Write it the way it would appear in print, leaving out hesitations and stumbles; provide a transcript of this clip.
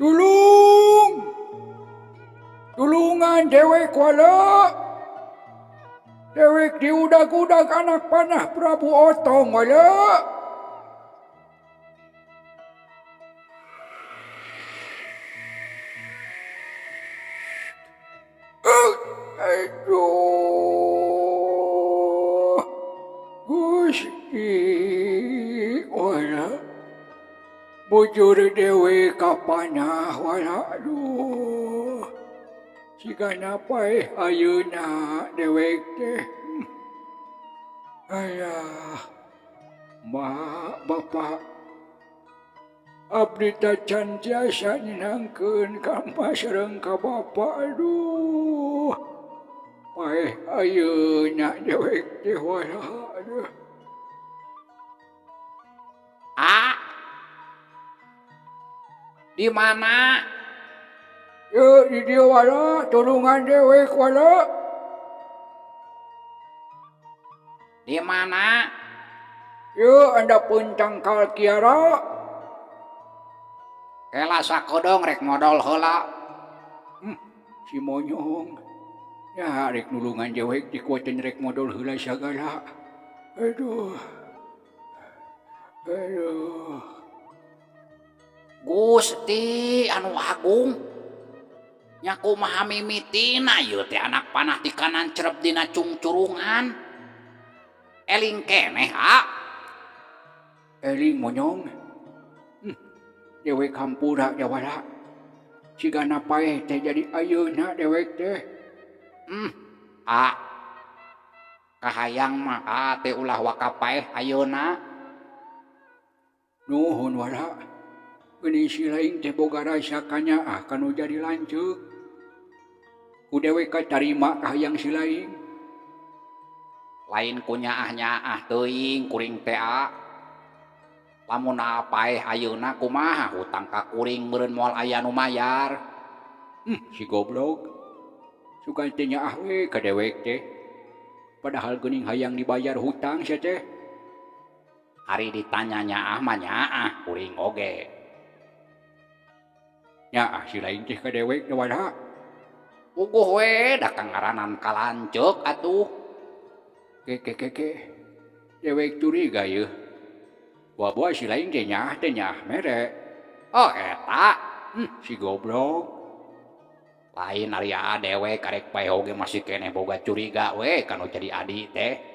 Tulung! Tulungan dewek wala. Dewek diudag-udag anak panah Prabu Otong wala. Aduh. Gusti wala. Bujur dewek kapanah wala. Aduh. Jika napai ayeuna dewek teh. Ayah, mak, bapak, abdi tacan jasa ninangkeun ka mas sareng ka bapak. Aduh, paeh ayeuna dewek teh wala. Aduh. Di mana? Di dia wala, tulungan dewek wala. Di mana? Anda pun tangkal kiara. Kela sakodong rek modal heula. Si monyong. Ya rek nulungan dewek dikuatin rek modal heula sagala. Aduh. Gusti anu agung. Nya kumaha mimitina ieu teh anak panah di kanan cerep dina cungcurungan. Eling keneh, Eling monyong. Dewek hampura jawara. Siga napaeh teh jadi ayeuna dewek teh. Kahayang mah teh ulah wakapaeh ayeuna. Nuhun wala. Geuning si laing teh boga rasa kanyaah kanu jadi lanceuk. Ku dewek katarima kahayang si laing. Lain ku nyaah-nyaah teuing kuring teh lamun apaeh ayeuna kumaha hutang ka kuring meureun moal aya nu mayar. Si goblok. Sugan teh nyaah we ka dewek teh. Padahal geuning hayang dibayar hutang sia teh. Hari ditanya nyaah mah nyaah kuring oge. Nyaah si laing teh ka dewek teh wala. Puguh we da kangaranan kalanceuk atuh. Ke. Dewek curiga yeuh. Buah-buah si laing teh nyaah mere. Oh eta. Si goblok. Lain ari dewek karek paeh oge masih keneh boga curiga we kanu jadi adi teh.